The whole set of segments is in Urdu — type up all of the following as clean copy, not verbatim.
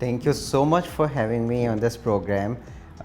Thank you so much for having me on this program.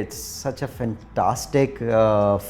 it's such a fantastic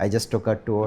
I just took a tour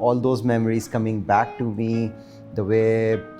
All those memories coming back to me, the way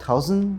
1000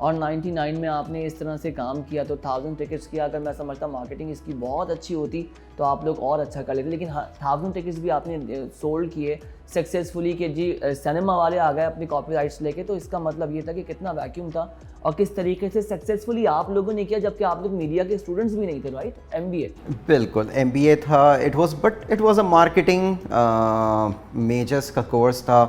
اور 99 میں آپ نے اس طرح سے کام کیا تو 1000 ٹکٹس کیا. اگر میں سمجھتا مارکیٹنگ اس کی بہت اچھی ہوتی تو آپ لوگ اور اچھا کر لیتے, لیکن 1000 ٹکٹس بھی آپ نے سولڈ کیے سکسیزفلی کہ جی سنیما والے آ گئے اپنی کاپی رائٹس لے کے. تو اس کا مطلب یہ تھا کہ کتنا ویکیوم تھا اور کس طریقے سے سکسیزفلی آپ لوگوں نے کیا, جبکہ آپ لوگ میڈیا کے اسٹوڈنٹس بھی نہیں تھے, رائٹ؟ MBA بالکل MBA تھا. It was a marketing measures کا کورس تھا.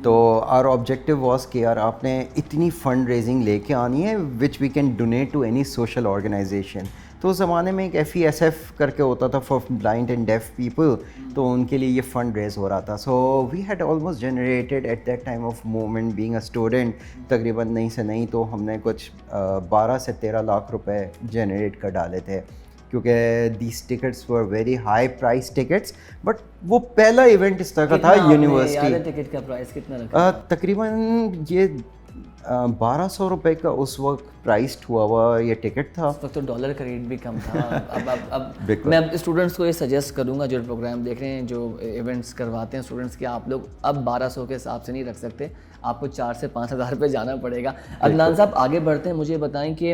تو آر آبجیکٹیو واز کہ یار آپ نے اتنی فنڈ ریزنگ لے کے آنی ہے وچ we can donate to any social organisation. تو اس زمانے میں ایک FESF کر کے ہوتا تھا فار بلائنڈ اینڈ ڈیف پیپل, تو ان کے لیے یہ فنڈ ریز ہو رہا تھا. So we had almost generated at that time of moment being a student تقریباً نہیں سے نہیں تو ہم نے کچھ 12 سے 13 لاکھ روپے جنریٹ کر ڈالے تھے, کیونکہ these tickets were very high price tickets. But وہ پہلا ایونٹ اس طرح کا تھا یونیورسٹی. ٹکٹ کا پرائس کتنا رکھا؟ تقریباً یہ 1200 روپے کا اس وقت پرائسڈ ہوا ہوا یہ ٹکٹ تھا. اس وقت تو ڈالر کا ریٹ بھی کم تھا. اب میں اسٹوڈنٹس کو یہ سجیسٹ کروں گا جو پروگرام دیکھ رہے ہیں, جو ایونٹس کرواتے ہیں اسٹوڈنٹس کے, آپ لوگ اب 1200 کے حساب سے نہیں رکھ سکتے, آپ کو 4 سے 5000 پہ جانا پڑے گا. عدنان صاحب آگے بڑھتے ہیں, مجھے بتائیں کہ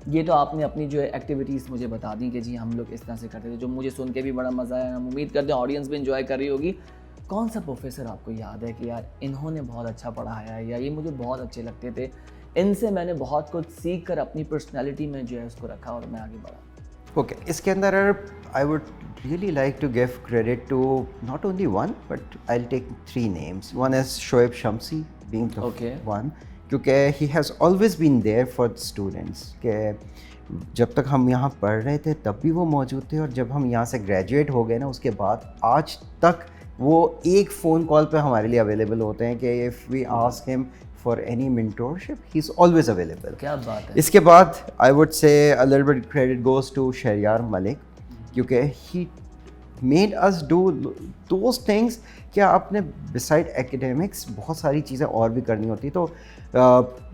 یہ تو آپ نے اپنی جو ہے ایکٹیویٹیز مجھے بتا دیں کہ جی ہم لوگ اس طرح سے کرتے تھے, جو مجھے سن کے بھی بڑا مزہ آیا. ہم امید کرتے ہیں آڈینس بھی انجوائے کر رہی ہوگی. کون سا پروفیسر آپ کو یاد ہے کہ یار انہوں نے بہت اچھا پڑھایا ہے, یا یہ مجھے بہت اچھے لگتے تھے, ان سے میں نے بہت کچھ سیکھ کر اپنی پرسنالٹی میں جو ہے اس کو رکھا اور میں آگے بڑھا؟ اوکے, اس کے اندر I would really like to give credit to not only one but I will take 3 names. One is Shoaib Shamsi being one, کیونکہ he has always been there for students, کہ جب تک ہم یہاں پڑھ رہے تھے تب بھی وہ موجود تھے, اور جب ہم یہاں سے گریجویٹ ہو گئے نا اس کے بعد آج تک وہ ایک فون کال پہ ہمارے لیے اویلیبل ہوتے ہیں کہ اف وی آسک ہم for any mentorship he is always available. کیا بات ہے. اس کے بعد I would say a little bit credit goes to Shehryar Malik, کیونکہ he made us do those things کہ آپ نے beside academics بہت ساری چیزیں اور بھی کرنی ہوتی. تو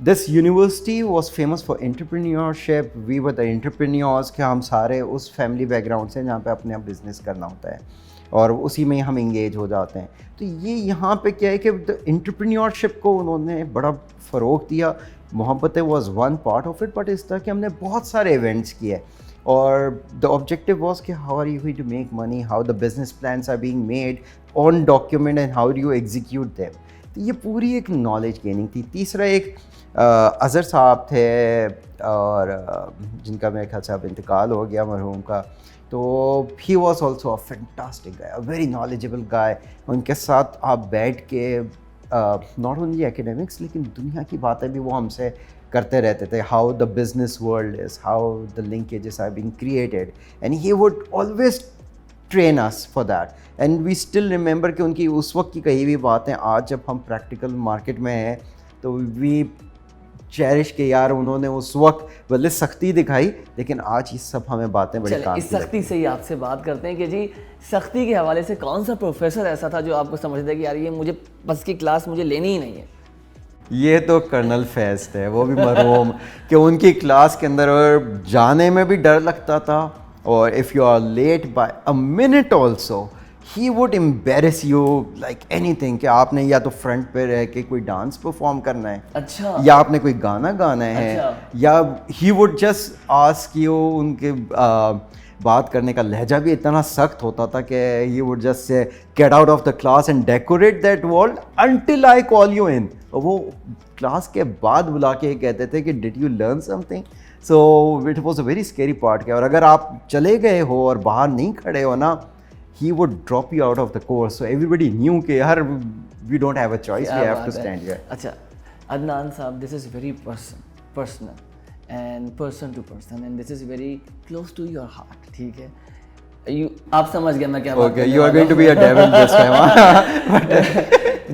this university was famous for entrepreneurship. We were the entrepreneurs کہ ہم سارے اس فیملی بیک گراؤنڈ سے جہاں پہ اپنے آپ بزنس کرنا ہوتا ہے اور اسی میں ہم انگیج ہو جاتے ہیں. تو یہ یہاں پہ کیا ہے کہ انٹرپرینیورشپ کو انہوں نے بڑا فروغ دیا. محبت was one part of it, but اس طرح کہ ہم نے بہت سارے ایونٹس کیے, اور دا آبجیکٹیو واز کہ how are you going to make money, how the business plans are being made on document and how do you execute them. تو یہ پوری ایک نالج گیننگ تھی. تیسرا ایک اظہر صاحب تھے, اور جن کا میرے خیال سے اب انتقال ہو گیا مرحوم کا, تو he was also a fantastic guy, a very knowledgeable guy. ان کے ساتھ آپ بیٹھ کے ناٹ اونلی ایکیڈیمکس لیکن دنیا کی باتیں بھی وہ ہم سے کرتے رہتے تھے, how the business world is, how the linkages are being created, and he would always train us for that. And we still remember کہ ان کی اس وقت کی کہی ہوئی باتیں آج جب ہم پریکٹیکل مارکیٹ میں ہیں تو وی چیرش کے یار انہوں نے اس وقت بلے سختی دکھائی, لیکن آج یہ سب ہمیں باتیں بڑی کام. اس سختی سے ہی آپ سے بات کرتے ہیں کہ جی سختی کے حوالے سے کون سا پروفیسر ایسا تھا جو آپ کو سمجھتے کہ یار یہ مجھے بس کی کلاس مجھے لینی ہی نہیں ہے؟ یہ تو کرنل فیض تھے, وہ بھی مرحوم, کہ ان کی کلاس کے اندر جانے میں بھی ڈر لگتا تھا, اور if you are late by a minute also he would embarrass you like اینی تھنگ, کہ آپ نے یا تو فرنٹ پہ رہ کے کوئی ڈانس پرفارم کرنا ہے, اچھا, یا آپ نے کوئی گانا گانا ہے, یا he would just ask you. ان کے بات کرنے کا لہجہ بھی اتنا سخت ہوتا تھا کہ he would just say get out of the class and decorate that wall until I call you in. وہ کلاس کے بعد بلا کے کہتے تھے کہ did you learn something. So it was a very scary part کہ, اور اگر آپ چلے گئے ہو اور باہر نہیں کھڑے ہو نا, he would drop you out of the course. So everybody knew کہ یار we don't have a choice, we have to stand here. اچھا عدنان صاحب, this is very personal and person to person and this is very close to your heart, ٹھیک ہے, آپ سمجھ گئے میں کیا بات کر رہا ہوں. Okay, you are going to be a devil this time.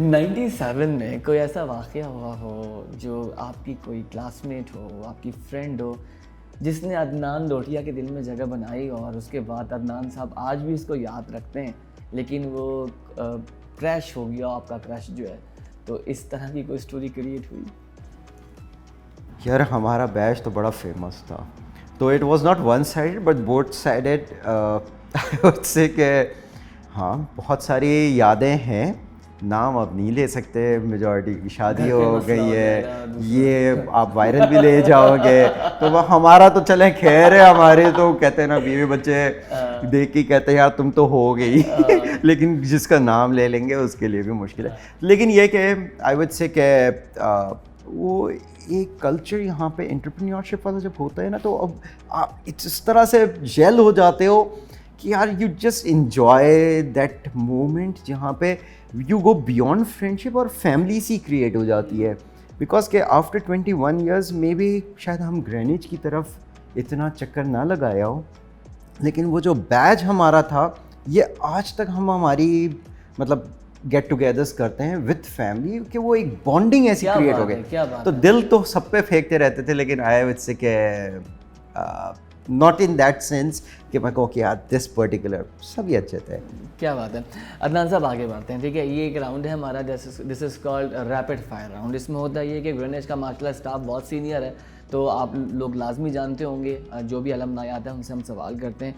97 میں کوئی ایسا واقعہ ہوا ہو جو آپ کی کوئی کلاس میٹ ہو, آپ کی فرینڈ ہو, جس نے عدنان لوٹیا کے دل میں جگہ بنائی, اور اس کے بعد عدنان صاحب آج بھی اس کو یاد رکھتے ہیں, لیکن وہ کریش ہو گیا آپ کا کرش جو ہے, تو اس طرح کی کوئی اسٹوری کریٹ ہوئی؟ یار ہمارا بیچ تو بڑا فیمس تھا, تو it was not one sided but both sided. سے کہ ہاں بہت ساری یادیں ہیں, نام آپ نہیں لے سکتے, میجورٹی کی شادی ہو گئی ہے, یہ آپ وائرل بھی لے جاؤ گے. تو وہ ہمارا تو چلیں خیر ہے, ہمارے تو کہتے ہیں نا بیوی بچے دیکھ کے کہتے ہیں یار تم تو ہو گئی, لیکن جس کا نام لے لیں گے اس کے لیے بھی مشکل ہے. لیکن یہ کہ آئی وڈ سے کہ وہ ایک کلچر یہاں پہ انٹرپرینیورشپ والا جب ہوتا ہے نا, تو اب آپ اس طرح سے جیل ہو جاتے ہو کہ یار you just enjoy that moment جہاں پہ یو گو بیونڈ فرینڈشپ, اور فیملی سی کریٹ ہو جاتی ہے. بیکاز کہ آفٹر 21 ایئرز میں بھی شاید ہم گرینیج کی طرف اتنا چکر نہ لگایا ہو, لیکن وہ جو بیچ ہمارا تھا یہ آج تک ہماری مطلب گیٹ ٹوگیدرس کرتے ہیں وتھ فیملی, کہ وہ ایک بانڈنگ ایسی کریٹ ہو گئی. تو دل تو سب پہ پھینکتے رہتے تھے, لیکن آئی وڈ سے کہ ناٹ ان دیٹ سینس کہ میں کہوں کہ یار دس پرٹیکولر, سبھی اچھے تھے. کیا بات ہے. عدنان صاحب آگے بڑھتے ہیں, ٹھیک ہے. یہ ایک راؤنڈ ہے ہمارا, this is called rapid fire round. اس میں ہوتا یہ کہ گرینیج کا ماشاء اللہ اسٹاف بہت سینئر ہے, تو آپ لوگ لازمی جانتے ہوں گے, جو بھی المنائی آتے ہیں ان سے ہم سوال کرتے ہیں.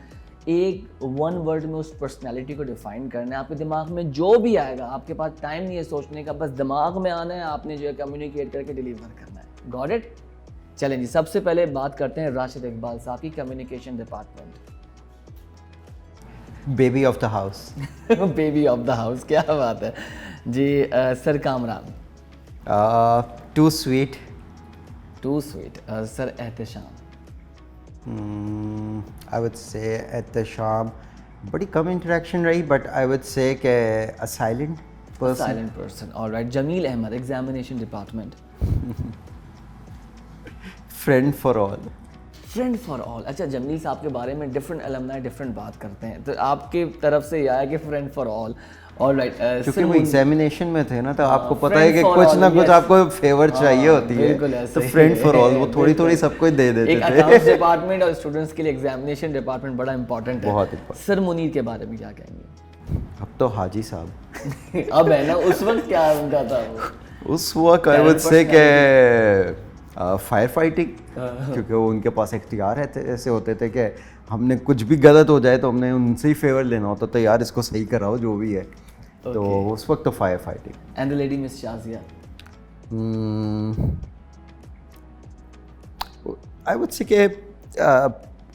ایک ون ورڈ میں اس پرسنالٹی کو ڈیفائن کرنا ہے. آپ کے دماغ میں جو بھی آئے گا, آپ کے پاس ٹائم نہیں ہے سوچنے کا, بس دماغ میں آنا ہے, آپ نے جو ہے کمیونیکیٹ کر کے ڈیلیور کرنا ہے. Got it. چلیں جی, سب سے پہلے بات کرتے ہیں راشد اقبال صاحب کی communication department. Baby of the house. Baby of the house, کیا بات ہے ji. Sir Kamran. Too sweet. Too sweet. Sir Ehtisham. I would say Ehtisham بڑی کم انٹریکشن رہی, بٹ آئی وڈ سے کہ a silent person. Silent person, all right. Jameel Ahmed, examination department. Friend for all. Friend for all. اچھا, جمیل صاحب کے بارے میں ڈفرینٹ المنائی ڈفرینٹ بات کرتے ہیں, تو آپ کی طرف سے یہ آیا کہ friend for all. All right. کیونکہ وہ ایگزامینیشن میں تھے نا, تو آپ کو پتہ ہے کہ کچھ نہ کچھ آپ کو فیور چاہیے ہوتی ہے, تو فرینڈ فار آل وہ تھوڑی تھوڑی سب کو دے دیتے تھے. ایک اکاؤنٹس ڈپارٹمنٹ اور اسٹوڈنٹس کے لیے ایگزامینیشن ڈپارٹمنٹ بڑا امپورٹنٹ ہے. بہت. سر منیر کے بارے میں کیا کہیں گے؟ اب تو حاجی صاحب. اب ہے نا, اس وقت کیا ان کا تھا وہ؟ اس وقت آئی وڈ سے کہ فائر فائٹنگ, کیونکہ وہ ان کے پاس اختیار ایسے ہوتے تھے کہ ہم نے کچھ بھی غلط ہو جائے تو ہم نے ان سے ہی فیور لینا ہوتا, تو یار اس کو صحیح کراؤ جو بھی ہے. تو اس وقت تو fire fighting. And the lady miss Shazia. I would say کہ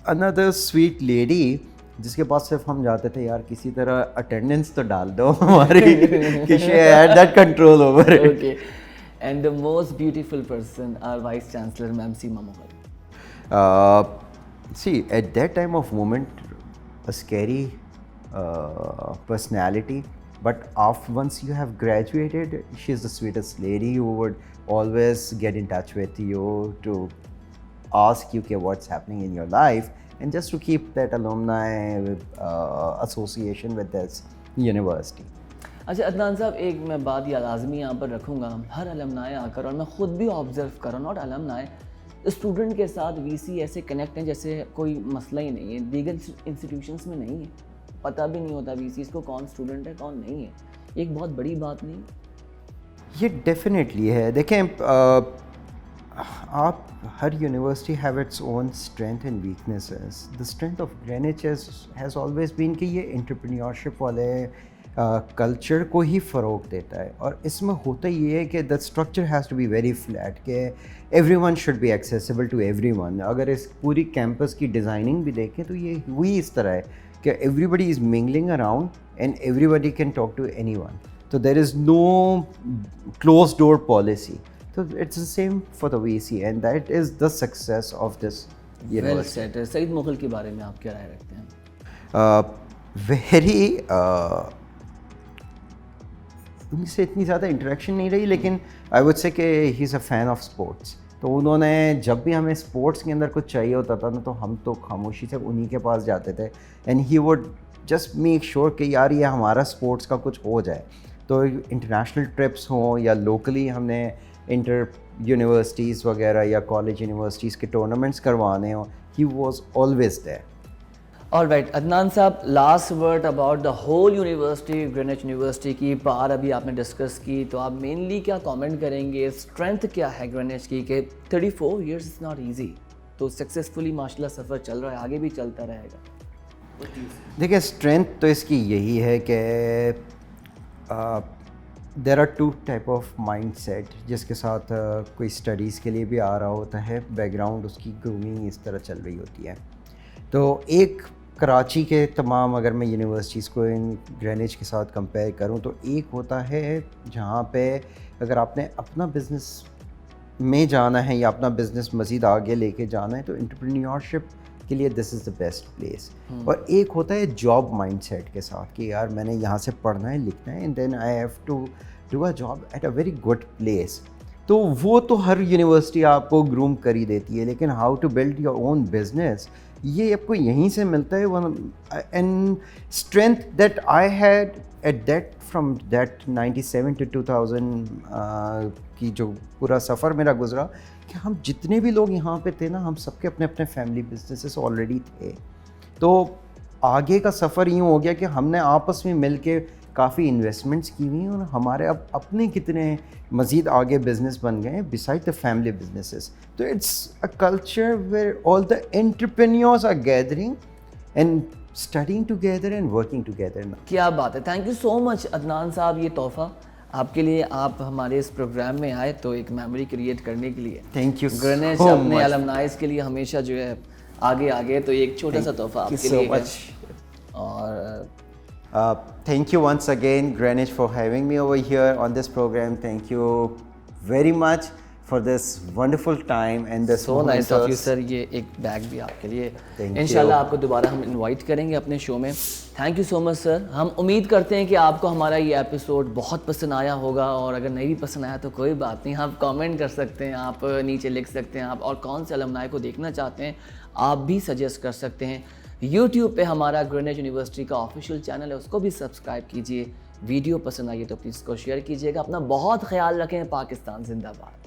another sweet lady جس کے پاس صرف ہم جاتے تھے یار کسی طرح اٹینڈنس تو ڈال دو ہماری, کہ she had that control over it. Okay. And the most beautiful person, our Vice Chancellor, Ma'am Seema Mughal. See, at that time of moment, a scary personality, but once you have graduated, she's the sweetest lady who would always get in touch with you to ask you what's happening in your life, and just to keep that alumni association with this university. اچھا عدنان صاحب, ایک میں بات یا لازمی یہاں پر رکھوں گا, ہر المنائی آ کر, اور میں خود بھی آبزرو کروں, ناٹ المنائی, اسٹوڈنٹ کے ساتھ وی سی ایسے کنیکٹ ہیں جیسے کوئی مسئلہ ہی نہیں ہے. دیگر انسٹیٹیوشنس میں نہیں ہے, پتہ بھی نہیں ہوتا وی سیز کو کون اسٹوڈنٹ ہے کون نہیں ہے. ایک بہت بڑی بات نہیں؟ یہ ڈیفینیٹلی ہے. دیکھیں, آپ ہر university have its own strength and weaknesses. The strength of Greenwich has always been کہ یہ انٹرپرینیورشپ والے کلچر کو ہی فروغ دیتا ہے, اور اس میں ہوتا یہ ہے کہ the structure has to be very flat, کہ everyone should be accessible to everyone. اگر اس پوری کیمپس کی ڈیزائننگ بھی دیکھیں تو یہ وہی اس طرح ہے کہ everybody is mingling around and everybody can talk to anyone. تو there is no close door policy. تو it's the same for the V C, and that is the success of this university. Saeed Mughal کے بارے میں آپ کیا رائے رکھتے ہیں؟ ویری ان سے اتنی زیادہ انٹریکشن نہیں رہی, لیکن آئی وڈ سے کہ ہی از اے فین آف اسپورٹس. تو انہوں نے جب بھی ہمیں اسپورٹس کے اندر کچھ چاہیے ہوتا تھا نا, تو ہم تو خاموشی سے انہی کے پاس جاتے تھے, and he would just make sure کہ یار یہ ہمارا اسپورٹس کا کچھ ہو جائے. تو انٹرنیشنل ٹرپس ہوں یا لوکلی ہم نے انٹر یونیورسٹیز وغیرہ یا کالج یونیورسٹیز کے ٹورنامنٹس کروانے ہوں, he was always there. All right. Adnan sahab, last word about the whole university, Greenwich university کی بار ابھی آپ نے ڈسکس کی, تو آپ مینلی کیا کامنٹ کریں گے؟ اسٹرینتھ کیا ہے گرینوچ کی کہ 34 ایئرس از ناٹ ایزی, تو سکسیزفلی ماشاء اللہ سفر چل رہا ہے, آگے بھی چلتا رہے گا. دیکھیں, اسٹرینتھ تو اس کی یہی ہے کہ there are two type of mindset, جس کے ساتھ کوئی اسٹڈیز کے لیے بھی آ رہا ہوتا ہے، بیک گراؤنڈ اس کی گرومنگ اس طرح چل رہی ہوتی ہے. تو ایک کراچی کے تمام، اگر میں یونیورسٹیز کو ان گرینوچ کے ساتھ کمپیئر کروں، تو ایک ہوتا ہے جہاں پہ اگر آپ نے اپنا بزنس میں جانا ہے یا اپنا بزنس مزید آگے لے کے جانا ہے تو انٹرپرینیورشپ کے لیے دس از دا بیسٹ پلیس. اور ایک ہوتا ہے جاب مائنڈ سیٹ کے ساتھ کہ یار میں نے یہاں سے پڑھنا ہے، لکھنا ہے، and then I have to do a job at a very good place. تو وہ تو ہر یونیورسٹی آپ کو گروم کر ہی دیتی ہے، لیکن how to build your own business یہ آپ کو یہیں سے ملتا ہے. And strength that I had at that from that 97 to 2000 کی جو پورا سفر میرا گزرا، کہ ہم جتنے بھی لوگ یہاں پہ تھے نا، ہم سب کے اپنے اپنے فیملی بزنسز آلریڈی تھے. تو آگے کا سفر یوں ہو گیا کہ ہم نے آپس میں مل کے کافی انویسٹمنٹس کی ہوئی ہیں، اور ہمارے اب اپنے کتنے مزید آگے بزنس بن گئے ہیں بسائڈ دا فیملی بزنسز. تو it's a culture where all the entrepreneurs are gathering and studying together and working together. کیا بات ہے. Thank you so much Adnan sahab, یہ تحفہ آپ کے لیے. آپ ہمارے اس پروگرام میں آئے تو ایک میموری کریٹ کرنے کے لیے. تھینک یو گرینوچ اپنے المنائز کے لیے ہمیشہ جو ہے آگے تو ایک چھوٹا سا تحفہ آپ کے لیے ہے. اور thank you once again Greenwich for having me over here on this program. Thank you very much for this wonderful time and this so nice of you sir. یہ ایک بیگ بھی آپ کے لیے. انشاءاللہ آپ کو دوبارہ ہم انوائٹ کریں گے اپنے شو میں. تھینک یو سو مچ سر. ہم امید کرتے ہیں کہ آپ کو ہمارا یہ ایپیسوڈ بہت پسند آیا ہوگا، اور اگر نہیں بھی پسند آیا تو کوئی بات نہیں، آپ کامنٹ کر سکتے ہیں، آپ نیچے لکھ سکتے ہیں آپ اور کون سے المنائی کو دیکھنا چاہتے ہیں آپ بھی سجیسٹ کر سکتے ہیں. یوٹیوب پہ ہمارا گرینوچ یونیورسٹی کا آفیشیل چینل ہے، اس کو بھی سبسکرائب کیجیے. ویڈیو پسند آئی تو پلیز اس کو شیئر کیجیے گا. اپنا بہت خیال رکھیں. پاکستان زندہ باد.